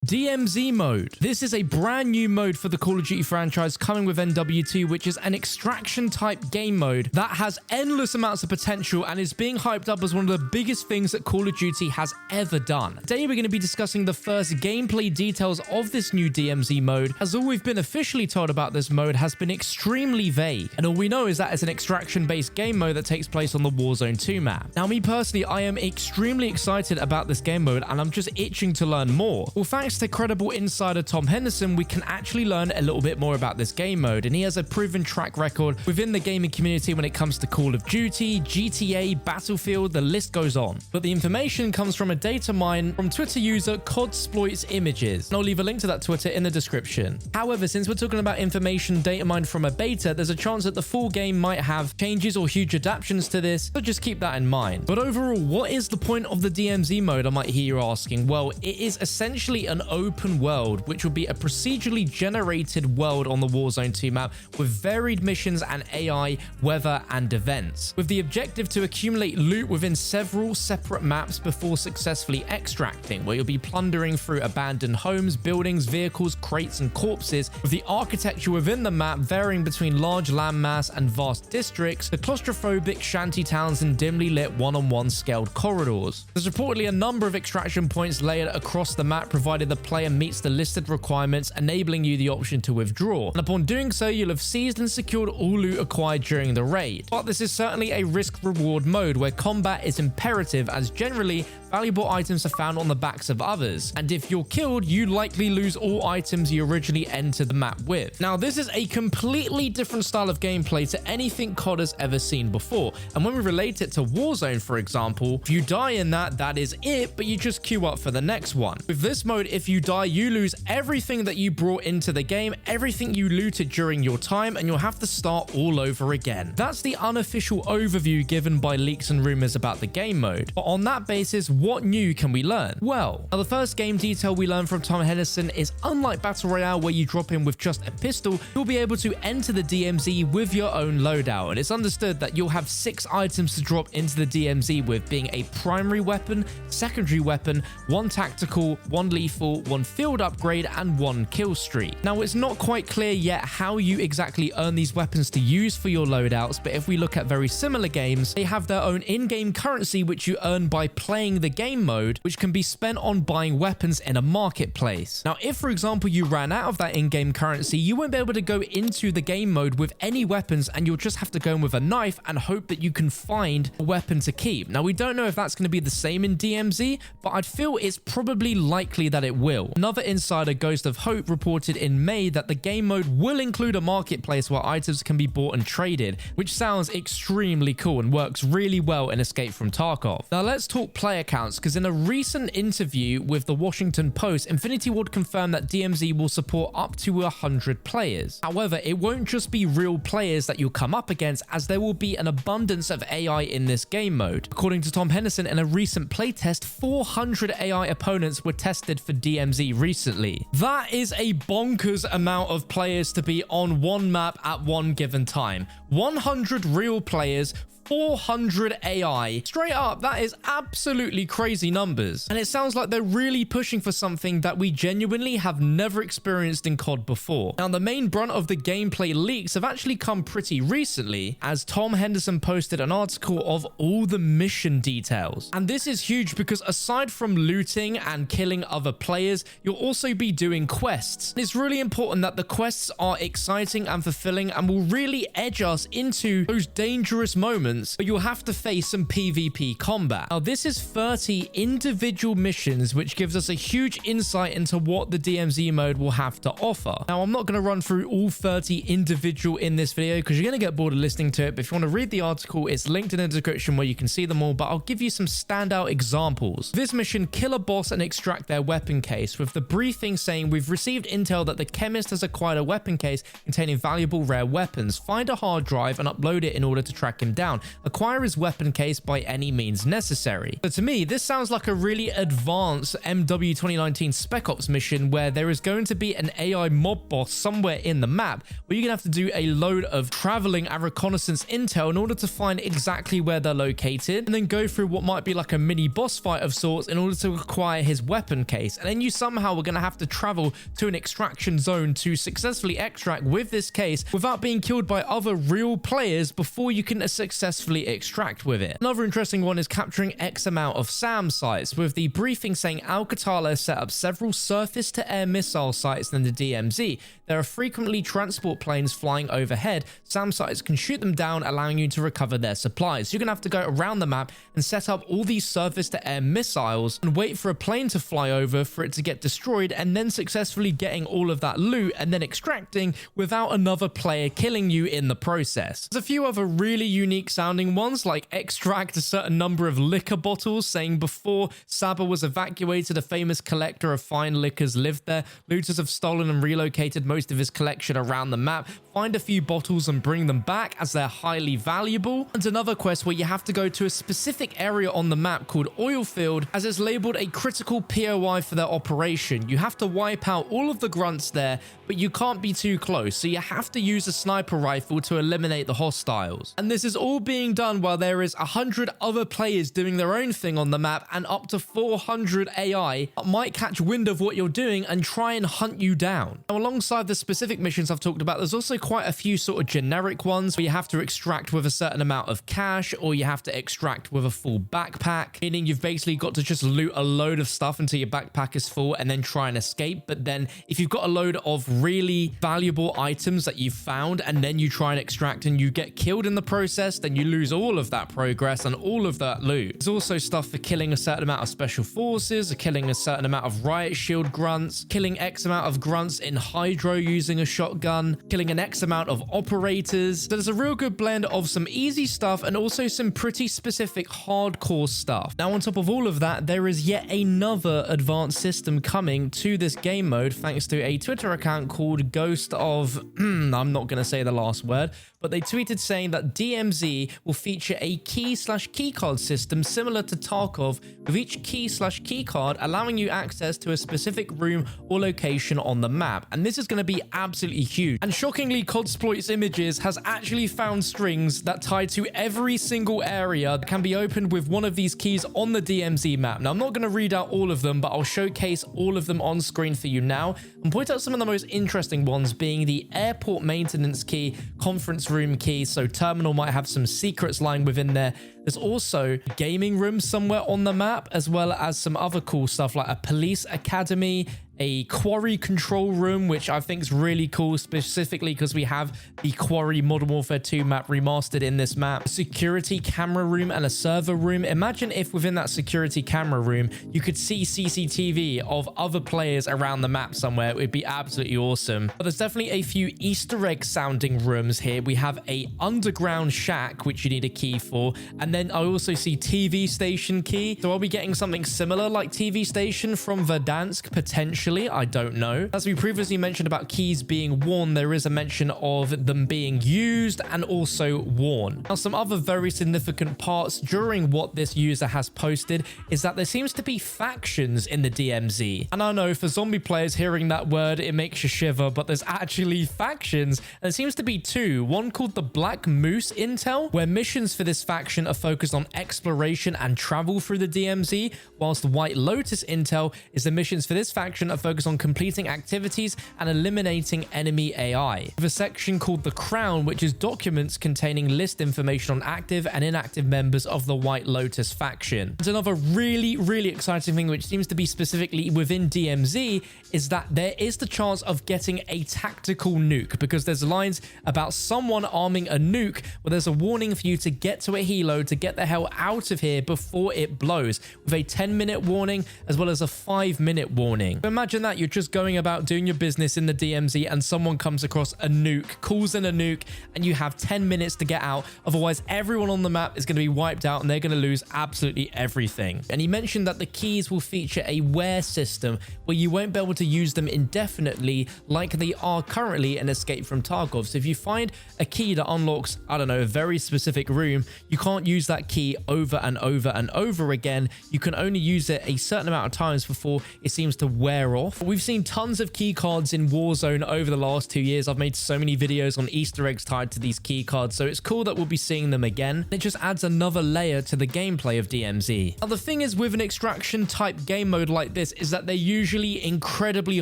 DMZ mode. This is a brand new mode for the Call of Duty franchise coming with NW2, which is an extraction type game mode that has endless amounts of potential and is being hyped up as one of the biggest things that Call of Duty has ever done. Today we're going to be discussing the first gameplay details of this new DMZ mode, as all we've been officially told about this mode has been extremely vague, and all we know is that it's an extraction based game mode that takes place on the Warzone 2 map. Now me personally, I am extremely excited about this game mode and I'm just itching to learn more. Well, thanks to credible insider Tom Henderson, we can actually learn a little bit more about this game mode, and he has a proven track record within the gaming community when it comes to Call of Duty, GTA, Battlefield, the list goes on. But the information comes from a data mine from Twitter user Codsploits Images, and I'll leave a link to that Twitter in the description. However, since we're talking about information data mined from a beta, there's a chance that the full game might have changes or huge adaptations to this, so just keep that in mind. But overall, what is the point of the DMZ mode, I might hear you asking? Well, it is essentially an open world, which will be a procedurally generated world on the Warzone 2 map with varied missions and AI, weather, and events, with the objective to accumulate loot within several separate maps before successfully extracting, where you'll be plundering through abandoned homes, buildings, vehicles, crates, and corpses, with the architecture within the map varying between large landmass and vast districts, the claustrophobic shanty towns, and dimly lit one-on-one scaled corridors. There's reportedly a number of extraction points layered across the map, provided the player meets the listed requirements, enabling you the option to withdraw. And upon doing so, you'll have seized and secured all loot acquired during the raid. But this is certainly a risk-reward mode where combat is imperative, as generally valuable items are found on the backs of others, and if you're killed, you likely lose all items you originally entered the map with. Now, this is a completely different style of gameplay to anything COD has ever seen before, and when we relate it to Warzone, for example, if you die in that is it, but you just queue up for the next one. With this mode, if you die, you lose everything that you brought into the game, everything you looted during your time, and you'll have to start all over again. That's the unofficial overview given by leaks and rumors about the game mode. But on that basis, what new can we learn? Well, now the first game detail we learn from Tom Henderson is, unlike Battle Royale where you drop in with just a pistol, you'll be able to enter the DMZ with your own loadout, and it's understood that you'll have 6 items to drop into the DMZ with, being a primary weapon, secondary weapon, 1 tactical, 1 lethal, 1 field upgrade, and 1 kill streak. Now, it's not quite clear yet how you exactly earn these weapons to use for your loadouts, but if we look at very similar games, they have their own in-game currency which you earn by playing the game mode, which can be spent on buying weapons in a marketplace. Now, if for example you ran out of that in-game currency, you won't be able to go into the game mode with any weapons, and you'll just have to go in with a knife and hope that you can find a weapon to keep. Now, we don't know if that's going to be the same in DMZ, but I'd feel it's probably likely that it will. Another insider, Ghost of Hope, reported in May that the game mode will include a marketplace where items can be bought and traded, which sounds extremely cool and works really well in Escape from Tarkov. Now, let's talk player counts, because in a recent interview with the Washington Post, Infinity Ward confirmed that DMZ will support up to 100 players. However, it won't just be real players that you'll come up against, as there will be an abundance of AI in this game mode. According to Tom Henderson, in a recent playtest, 400 AI opponents were tested for DMZ recently. That is a bonkers amount of players to be on one map at one given time. 100 real players, 400 AI. Straight up, that is absolutely crazy numbers. And it sounds like they're really pushing for something that we genuinely have never experienced in COD before. Now, the main brunt of the gameplay leaks have actually come pretty recently, as Tom Henderson posted an article of all the mission details. And this is huge because aside from looting and killing other players, you'll also be doing quests. It's really important that the quests are exciting and fulfilling and will really edge us into those dangerous moments, but you'll have to face some PvP combat. Now, this is 30 individual missions, which gives us a huge insight into what the DMZ mode will have to offer. Now, I'm not going to run through all 30 individual in this video because you're going to get bored of listening to it, but if you want to read the article, it's linked in the description where you can see them all, but I'll give you some standout examples. This mission, kill a boss and extract their weapon case, with the briefing saying, we've received intel that the chemist has acquired a weapon case containing valuable rare weapons. Find a hard drive and upload it in order to track him down. acquire his weapon case by any means necessary. So to me, this sounds like a really advanced MW 2019 Spec Ops mission where there is going to be an AI mob boss somewhere in the map where you're gonna have to do a load of traveling and reconnaissance intel in order to find exactly where they're located, and then go through what might be like a mini boss fight of sorts in order to acquire his weapon case. And then you somehow are going to have to travel to an extraction zone to successfully extract with this case without being killed by other real players before you can successfully extract with it. Another interesting one is capturing X amount of SAM sites, with the briefing saying Al-Qatala has set up several surface-to-air missile sites in the DMZ. There are frequently transport planes flying overhead. SAM sites can shoot them down, allowing you to recover their supplies. You're going to have to go around the map and set up all these surface-to-air missiles and wait for a plane to fly over for it to get destroyed, and then successfully getting all of that loot and then extracting without another player killing you in the process. There's a few other really unique sounding ones, like extract a certain number of liquor bottles, saying before Sabah was evacuated, a famous collector of fine liquors lived there. Looters have stolen and relocated most of his collection around the map. Find a few bottles and bring them back as they're highly valuable. And another quest where you have to go to a specific area on the map called Oil Field, as it's labeled a critical POI for their operation. You have to wipe out all of the grunts there, but you can't be too close, so you have to use a sniper rifle to eliminate the hostiles. And this is all being done while there is 100 other players doing their own thing on the map, and up to 400 AI might catch wind of what you're doing and try and hunt you down. Now, alongside the specific missions I've talked about, there's also quite a few sort of generic ones where you have to extract with a certain amount of cash, or you have to extract with a full backpack, meaning you've basically got to just loot a load of stuff until your backpack is full and then try and escape. But then if you've got a load of really valuable items that you've found and then you try and extract and you get killed in the process, then you lose all of that progress and all of that loot. There's also stuff for killing a certain amount of special forces, killing a certain amount of riot shield grunts, killing X amount of grunts in hydro using a shotgun, killing an X amount of operators. So there's a real good blend of some easy stuff and also some pretty specific hardcore stuff. Now, on top of all of that, there is yet another advanced system coming to this game mode thanks to a Twitter account called Ghost of I'm not going to say the last word, but they tweeted saying that DMZ will feature a key/keycard system similar to Tarkov, with each key/keycard allowing you access to a specific room or location on the map. And this is going to be absolutely huge. And shockingly, Codsploit's Images has actually found strings that tie to every single area that can be opened with one of these keys on the DMZ map. Now, I'm not going to read out all of them, but I'll showcase all of them on screen for you now and point out some of the most interesting ones, being the airport maintenance key, conference room key, so terminal might have some secrets lying within there. There's also a gaming room somewhere on the map, as well as some other cool stuff like a police academy, a quarry control room, which I think is really cool, specifically because we have the Quarry Modern Warfare 2 map remastered in this map. A security camera room and a server room. Imagine if within that security camera room, you could see CCTV of other players around the map somewhere. It would be absolutely awesome. But there's definitely a few Easter egg sounding rooms here. We have a underground shack, which you need a key for. And then I also see TV station key. So are we getting something similar like TV station from Verdansk? Potentially. I don't know. As we previously mentioned about keys being worn, there is a mention of them being used and also worn. Now, some other very significant parts during what this user has posted is that there seems to be factions in the DMZ. And I know for zombie players, hearing that word, it makes you shiver, but there's actually factions. And there seems to be two. One called the Black Moose Intel, where missions for this faction are focused on exploration and travel through the DMZ, whilst the White Lotus Intel is the missions for this faction are focused on completing activities and eliminating enemy AI. With a section called the Crown, which is documents containing list information on active and inactive members of the White Lotus faction. And another really exciting thing, which seems to be specifically within DMZ, is that there is the chance of getting a tactical nuke, because there's lines about someone arming a nuke where there's a warning for you to get to a helo to get the hell out of here before it blows, with a 10-minute warning as well as a 5-minute warning. Imagine imagine that you're just going about doing your business in the DMZ and someone comes across a nuke, calls in a nuke, and you have 10 minutes to get out. Otherwise, everyone on the map is going to be wiped out and they're going to lose absolutely everything. And he mentioned that the keys will feature a wear system where you won't be able to use them indefinitely like they are currently in Escape from Tarkov. So if you find a key that unlocks, I don't know, a very specific room, you can't use that key over and over and over again. You can only use it a certain amount of times before it seems to wear off. We've seen tons of key cards in Warzone over the last 2 years. I've made so many videos on Easter eggs tied to these key cards, so it's cool that we'll be seeing them again. It just adds another layer to the gameplay of DMZ. Now, the thing is with an extraction type game mode like this is that they're usually incredibly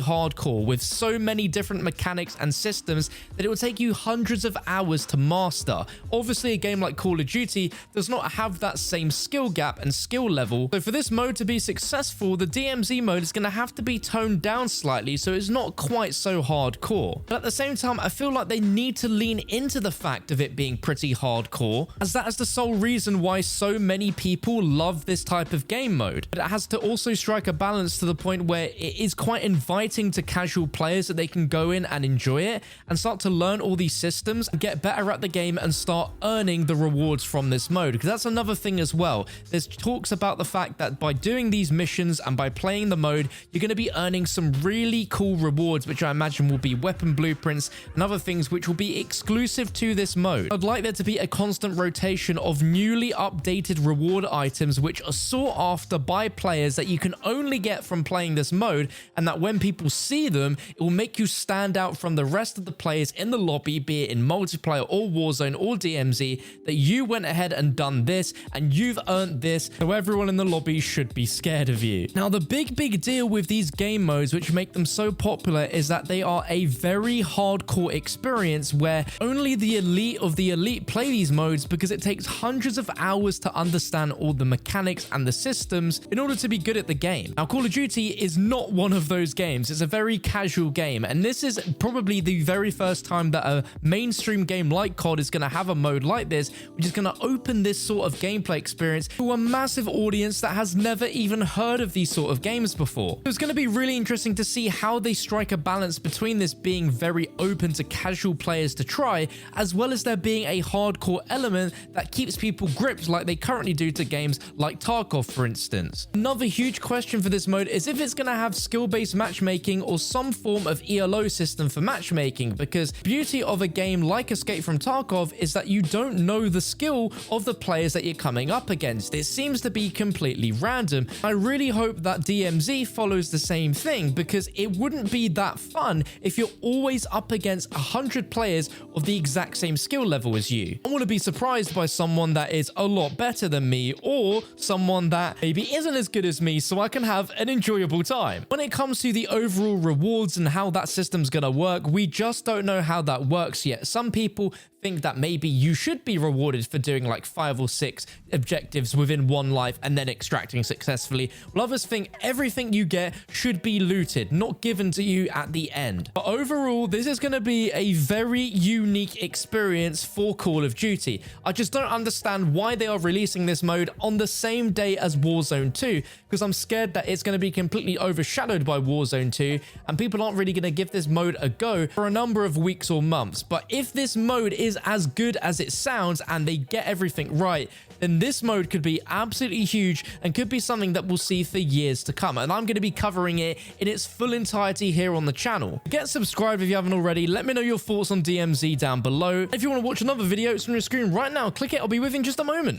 hardcore with so many different mechanics and systems that it will take you hundreds of hours to master. Obviously, a game like Call of Duty does not have that same skill gap and skill level. So for this mode to be successful, the DMZ mode is going to have to be toned down slightly so it's not quite so hardcore. But at the same time, I feel like they need to lean into the fact of it being pretty hardcore, as that is the sole reason why so many people love this type of game mode. But it has to also strike a balance to the point where it is quite inviting to casual players that they can go in and enjoy it and start to learn all these systems and get better at the game and start earning the rewards from this mode. Because that's another thing as well. There's talks about the fact that by doing these missions and by playing the mode, you're going to be earning some really cool rewards, which I imagine will be weapon blueprints and other things which will be exclusive to this mode. I'd like there to be a constant rotation of newly updated reward items which are sought after by players that you can only get from playing this mode, and that when people see them, it will make you stand out from the rest of the players in the lobby, be it in multiplayer or Warzone or DMZ, that you went ahead and done this and you've earned this, so everyone in the lobby should be scared of you. Now, the big deal with these game modes which make them so popular is that they are a very hardcore experience where only the elite of the elite play these modes, because it takes hundreds of hours to understand all the mechanics and the systems in order to be good at the game. Now, Call of Duty is not one of those games. It's a very casual game, and this is probably the very first time that a mainstream game like COD is going to have a mode like this, which is going to open this sort of gameplay experience to a massive audience that has never even heard of these sort of games before. So it's going to be really interesting to see how they strike a balance between this being very open to casual players to try, as well as there being a hardcore element that keeps people gripped like they currently do to games like Tarkov, for instance. Another huge question for this mode is if it's going to have skill-based matchmaking or some form of ELO system for matchmaking, because the beauty of a game like Escape from Tarkov is that you don't know the skill of the players that you're coming up against. It seems to be completely random. I really hope that DMZ follows the same thing, because it wouldn't be that fun if you're always up against 100 players of the exact same skill level as you. I want to be surprised by someone that is a lot better than me, or someone that maybe isn't as good as me, so I can have an enjoyable time. When it comes to the overall rewards and how that system's gonna work, we just don't know how that works yet. Some people think that maybe you should be rewarded for doing like 5 or 6 objectives within one life and then extracting successfully, while others think everything you get should be looted, not given to you at the end. But overall, this is going to be a very unique experience for Call of Duty. I just don't understand why they are releasing this mode on the same day as Warzone 2, because I'm scared that it's going to be completely overshadowed by Warzone 2 and people aren't really going to give this mode a go for a number of weeks or months. But if this mode is as good as it sounds and they get everything right, then this mode could be absolutely huge and could be something that we'll see for years to come. And I'm going to be covering it in its full entirety here on the channel. Get subscribed if you haven't already. Let me know your thoughts on DMZ down below. If you want to watch another video, it's on your screen right now. Click it. I'll be with you in just a moment.